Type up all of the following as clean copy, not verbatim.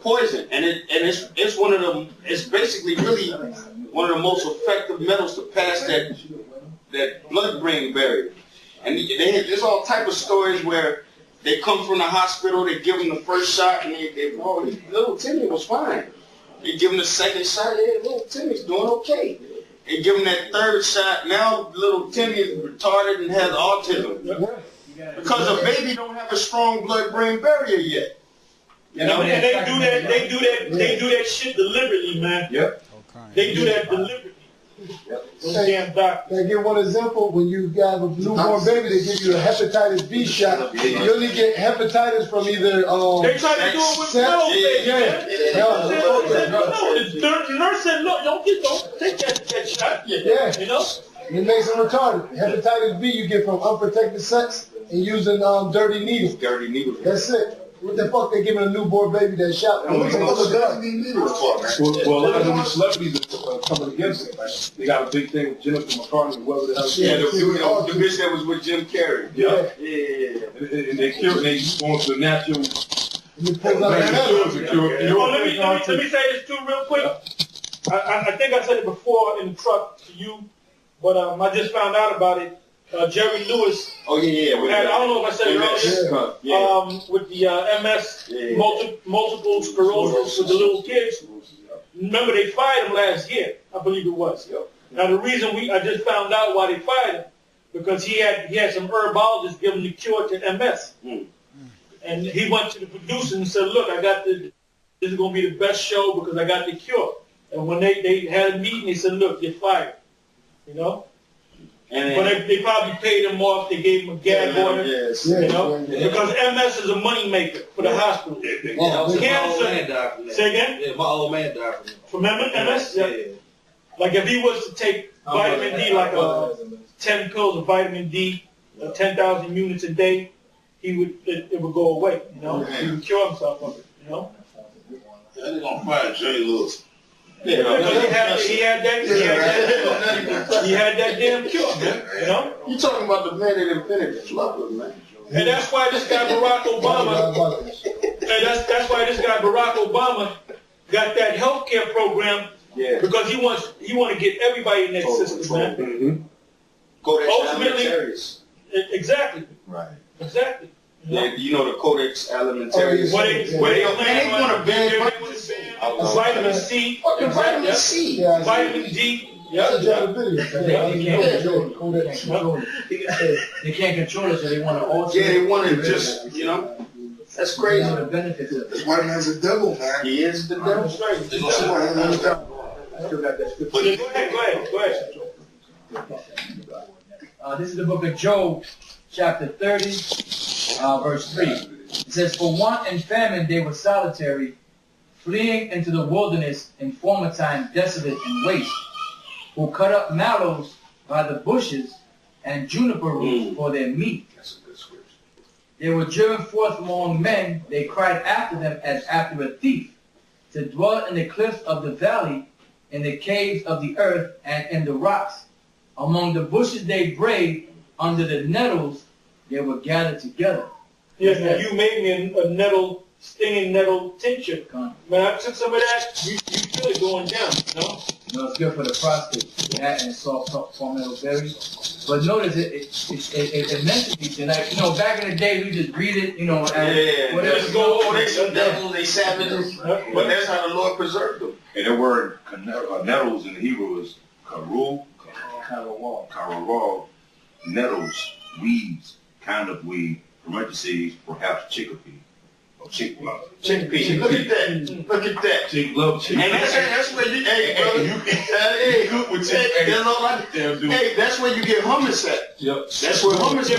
poison, and it's one of the, it's basically really one of the most effective metals to pass that blood-brain barrier. And there's all type of stories where they come from the hospital, they give them the first shot, and little Timmy was fine. They give him the second shot, little Timmy's doing okay. They give him that third shot, now little Timmy is retarded and has autism. Because a baby don't have a strong blood-brain barrier yet. You know? And they do that shit deliberately, man. Yep. They do that deliberately. Damn doctor. Can I give one example? When you got a newborn baby, they give you a hepatitis B shot. You only get hepatitis from either they try to do it with no baby. The nurse said, look, don't take that shot. Yeah. You know? It makes them retarded. Hepatitis B you get from unprotected sex and using dirty needles. Dirty needles. That's it. What the fuck they giving a newborn baby that shot? Well, a lot of them celebrities are coming against it. Like, they got a big thing with Jennifer McCarthy, whoever the hell she is. The bitch that was with Jim Carrey. Yeah. And they cure, they going to the natural. Let me say this too real quick. I think I said it before in the truck to you, but I just found out about it. Jerry Lewis. Oh yeah. I don't know if I said it earlier. With the MS, multiple sclerosis with the little kids. Remember they fired him last year, I believe it was. Now the reason I just found out why they fired him, because he had some herbologists give him the cure to MS. And he went to the producer and said, look, this is going to be the best show because I got the cure. And when they had a meeting, they said, look, you're fired. You know? But they probably paid him off. They gave him a gag order, you know, because MS is a money maker for the hospital. Cancer. Say again? Yeah, my old man died from MS. Yeah. Like if he was to take vitamin D, like 10 pills of vitamin D, 10,000 units a day, it would go away. You know, he would cure himself of it. You know. They're gonna fire Jerry Lewis. Yeah, because he had that damn cure, man. You know? You talking about the man that invented the flubber, man. And that's why this guy Barack Obama, got that healthcare program, because he want to get everybody in that system, man. Ultimately, exactly. Right. Exactly. Yeah, you know the Codex Alimentarius. They want to ban vitamin C. Vitamin C. Vitamin D. They can't control it, so they want to alter. Yeah, they want to just, you know, that's crazy. The benefits of it. This white man's a devil, man. He is the devil. Go ahead. This is the book of Job, chapter 30, verse 3. It says, for want and famine they were solitary, fleeing into the wilderness in former time desolate and waste, who cut up mallows by the bushes and juniper roots for their meat. That's a good scripture. They were driven forth among men, they cried after them as after a thief, to dwell in the cliffs of the valley, in the caves of the earth, and in the rocks. Among the bushes they brayed, under the nettles they were gathered together. Yeah, now you made me a stinging nettle tincture. Man, I took some of that, you feel it going down, you know? No, it's good for the prostate. That and soft palmetto berries. But notice it mentally, like, you know, back in the day we just breathe it, you know, and whatever. They some devils, they savages, but that's how the Lord preserved them. And the word nettles in Hebrew is karu, karawal, nettles, weeds, kind of weed, parentheses, perhaps chickpea. Chickpea. Look at that. Look at that. Love chickpea. And that's where you, that's where you get hummus at. Yep. That's where hummus is.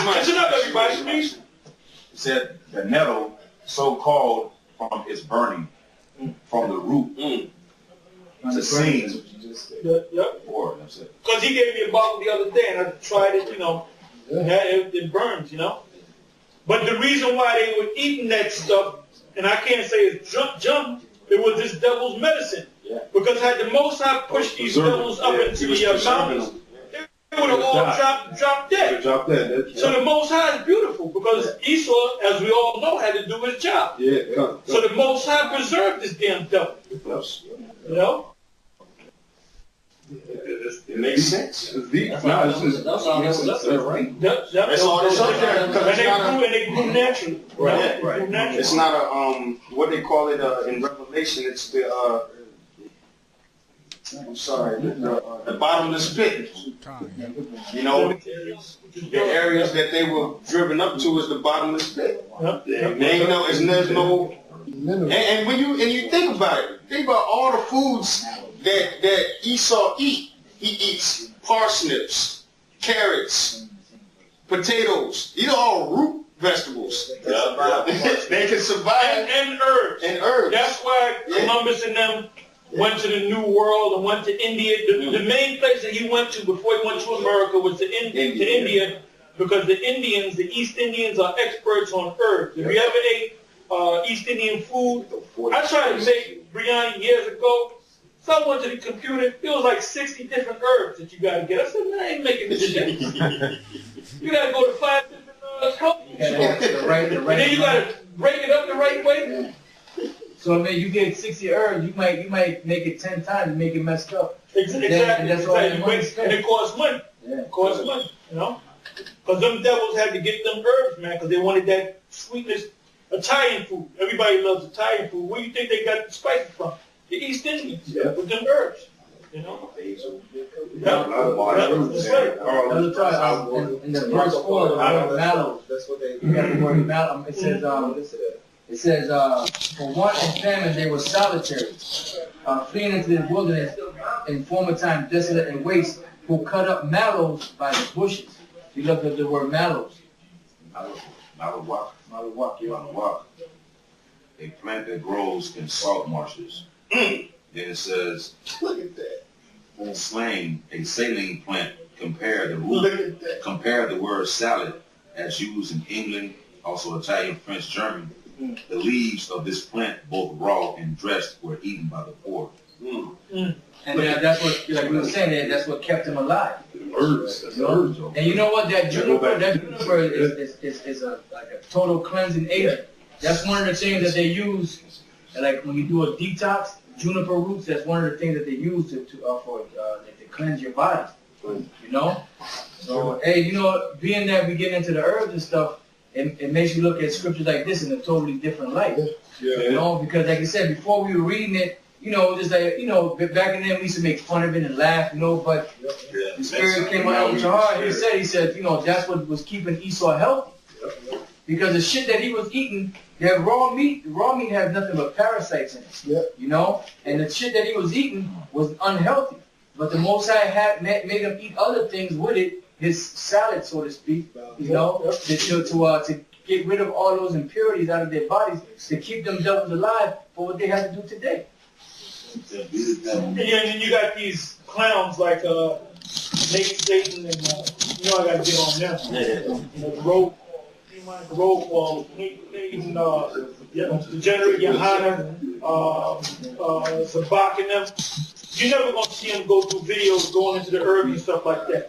Listen up, everybody, please. It said the nettle, so called from its burning, from the root to seed. Because he gave me a bottle the other day, and I tried it, you know. It burns, you know. But the reason why they were eating that stuff, and I can't say it's junk, it was this devil's medicine. Because Because had the Most High pushed these devils up into the mountains, they would have all dropped dead. So the Most High is beautiful because Esau, as we all know, had to do his job. So the Most High preserved this damn devil. You know? It makes sense. That's right. That's all it's up there. And they grew naturally. Right. It's not a what they call it in Revelation. It's the I'm sorry, the bottomless pit. You know, the areas that they were driven up to is the bottomless pit. There ain't no, there's no. And when you think about it, think about all the foods that Esau eat. He eats parsnips, carrots, potatoes. These are all root vegetables. They can survive. And herbs. And herbs. That's why Columbus and them went to the New World and went to India. The main place that he went to before he went to America was to India, because the Indians, the East Indians, are experts on herbs. If you ever ate East Indian food, I tried to make biryani years ago. So I went to the computer. It was like 60 different herbs that you got to get. I said, man, I ain't making this shit. You got to go to 5 different health stores. And then you got to break it up the right way. So I mean, you get 60 herbs, you might make it 10 times and make it messed up. Exactly. And that's all And it costs money. It costs money, you know? Because them devils had to get them herbs, man, because they wanted that sweetness. Italian food. Everybody loves Italian food. Where do you think they got the spices from? The East Indians with them herbs, you know? In the verse 4, the word mallow. You got the word mallow. It says, for want and famine they were solitary, fleeing into the wilderness in former time, desolate and waste, who cut up mallows by the bushes. You look at the word mallows. YAHAWAH. A plant that grows in salt marshes. Then it says, look at that. Slang, a saline plant. Compare the word salad as used in England, also Italian, French, German. The leaves of this plant, both raw and dressed, were eaten by the poor. And that's what, like we were saying, that's what kept him alive. Herbs. And you know what? That juniper is like a total cleansing agent. That's one of the things that they use, like when you do a detox. Juniper roots. That's one of the things that they use to cleanse your body. You know. So hey, you know, being that we get into the herbs and stuff, it makes you look at scriptures like this in a totally different light. You know, because like I said, before we were reading it, you know, just like, you know, back in then we used to make fun of it and laugh, you know, but the Spirit came out with your heart. He said, you know, that's what was keeping Esau healthy. Because the shit that he was eating, that raw meat has nothing but parasites in it. You know? And the shit that he was eating was unhealthy. But the Most High made him eat other things with it, his salad, so to speak, you know, to get rid of all those impurities out of their bodies, to keep them devils alive for what they have to do today. And then you got these clowns like Nate Satan and, you know, I got to get on them. You know, the road Degenerate Yohana, Zabak and them. You're never going to see them go through videos going into the herbs and stuff like that.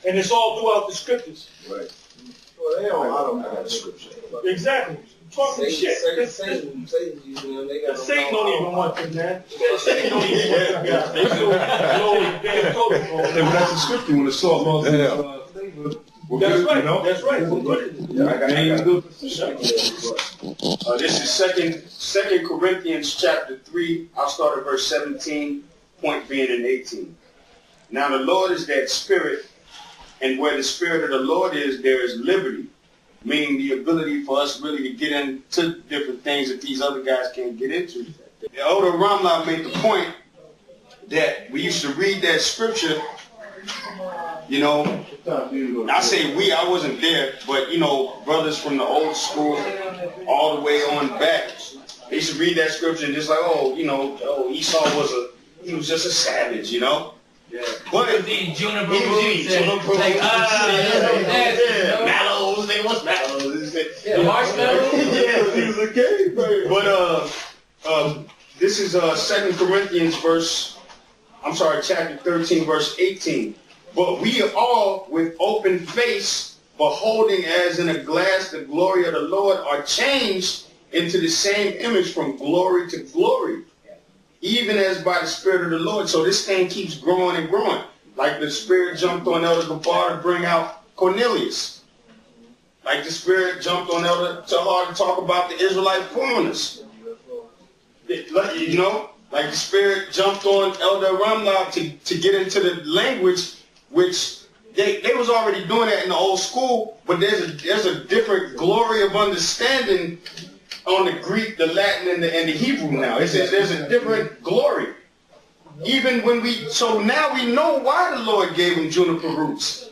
And it's all throughout the scriptures. Right. Well, they don't know the scripture. Exactly. Talking shit. Satan don't even want them, man. Satan don't even want them guys. They so low and damn protocol. That's the scripture when the salt loses flavor. That's right. You know? That's right. This is Second Corinthians chapter 3. I'll start at verse 17, point being in 18. Now the Lord is that Spirit, and where the Spirit of the Lord is, there is liberty, meaning the ability for us really to get into different things that these other guys can't get into. The elder Ramla made the point that we used to read that scripture, you know, I say we, I wasn't there, but, you know, brothers from the old school all the way on back, they used to read that scripture and just like, oh, you know, Esau he was just a savage, you know. Yeah. But the juniper roots like mallows, they was mallows. Marshmallows. Yeah, he was a cave. But This is 2 Corinthians chapter 13, verse 18. But we all, with open face, beholding as in a glass the glory of the Lord, are changed into the same image from glory to glory, even as by the Spirit of the Lord. So this thing keeps growing and growing. Like the Spirit jumped on Elder Gabar to bring out Cornelius. Like the Spirit jumped on Elder Tahar to talk about the Israelite foreigners. You know, like the Spirit jumped on Elder Ramla to get into the language, which they was already doing that in the old school, but there's a different glory of understanding on the Greek, the Latin, and the Hebrew now. There's a different glory. Even when so now we know why the Lord gave them juniper roots.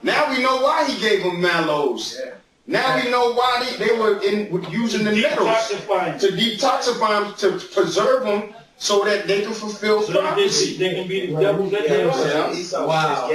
Now we know why he gave them mallows. Now we know why they were using the metals to detoxify them, to preserve them, so that they can fulfill prophecy. They can be the devils that they are. Wow.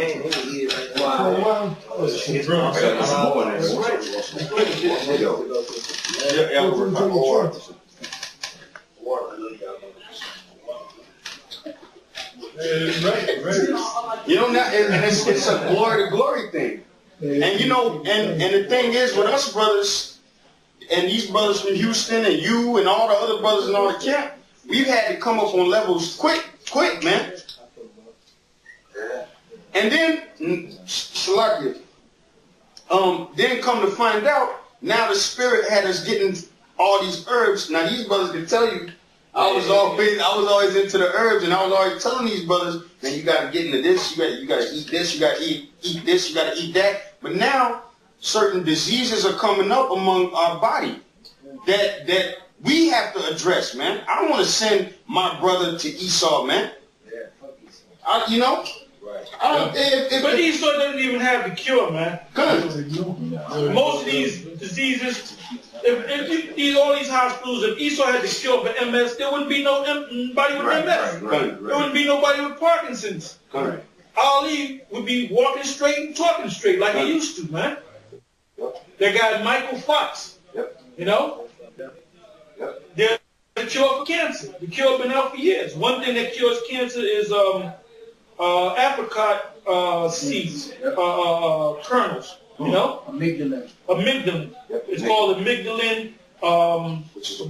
You know, and it's a glory to glory thing. And you know, and the thing is with us brothers, and these brothers from Houston and you and all the other brothers in all the camp, we've had to come up on levels quick, man. And then, then come to find out, now the Spirit had us getting all these herbs. Now these brothers can tell you, I was always into the herbs, and I was always telling these brothers, man, you got to get into this, you got to eat this, you got to eat this, you got to eat that. But now, certain diseases are coming up among our body that we have to address, man. I don't want to send my brother to Esau, man. You know? Right. But Esau doesn't even have the cure, man. Most of these diseases, if all these hospitals, if Esau had the cure for MS, there wouldn't be nobody with MS. There wouldn't be nobody with Parkinson's. Correct. Ali would be walking straight and talking straight like he used to, man. They got Michael Fox, you know? They're the cure for cancer. The cure has been out for years. One thing that cures cancer is apricot seeds, kernels, you know? Amygdalin. It's called amygdalin,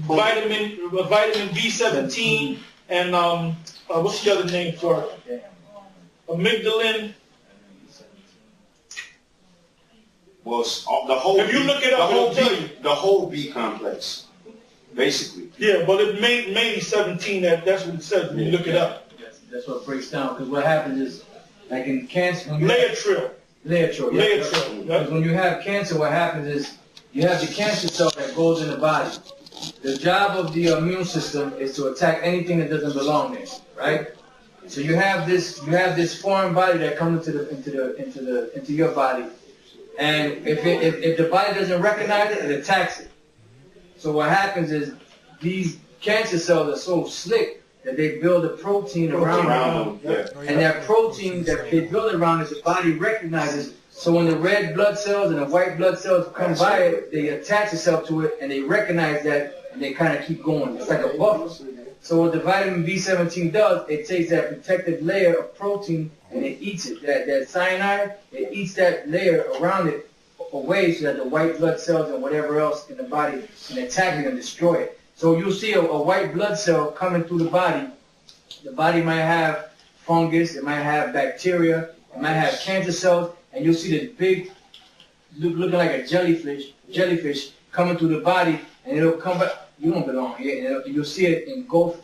vitamin B17, and what's the other name for it? Amygdalin. Well, the whole. If you look it up, it'll tell you. The whole B complex, basically. Yeah, but it's mainly 17. That's what it says when you look it up. That's what breaks down. Because what happens is, like in cancer, Laetrile. Because when you have cancer, what happens is you have the cancer cell that goes in the body. The job of the immune system is to attack anything that doesn't belong there, right? So you have this foreign body that comes into your body, and if the body doesn't recognize it, it attacks it. So what happens is these cancer cells are so slick that they build a protein around them, and that protein that they build around it, the body recognizes. So when the red blood cells and the white blood cells come by it, they attach itself to it, and they recognize that, and they kind of keep going. It's like a buffer. So what the vitamin B17 does, it takes that protective layer of protein and it eats it. That cyanide, it eats that layer around it away so that the white blood cells and whatever else in the body can attack it and destroy it. So you'll see a white blood cell coming through the body. The body might have fungus, it might have bacteria, it might have cancer cells, and you'll see this big, looking like a jellyfish coming through the body, and it'll come back. You don't belong here. And you'll see it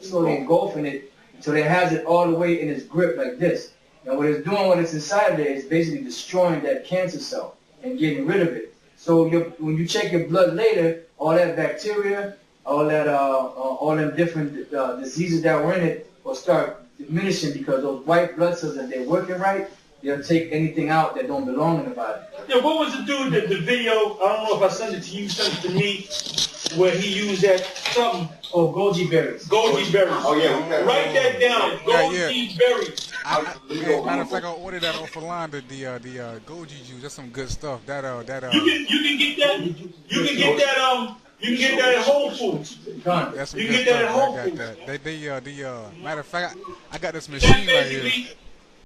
slowly engulfing it until it has it all the way in its grip like this. And what it's doing when it's inside there is basically destroying that cancer cell and getting rid of it. So when you check your blood later, all that bacteria, all them different diseases that were in it will start diminishing because those white blood cells, that they're working right, they'll take anything out that don't belong in the body. Yeah, what was the dude that the video, I don't know if I sent it to you, sent it to me, where he used that something. Oh, goji berries. Goji berries. Oh, yeah. Write that down. Goji berries. Matter of fact, I ordered that off the line, the goji juice. That's some good stuff. You can get that. You can get that You can get that at Whole Foods. That's some You good get that at stuff. Whole I got Foods. that. Matter of fact, I got this machine right here.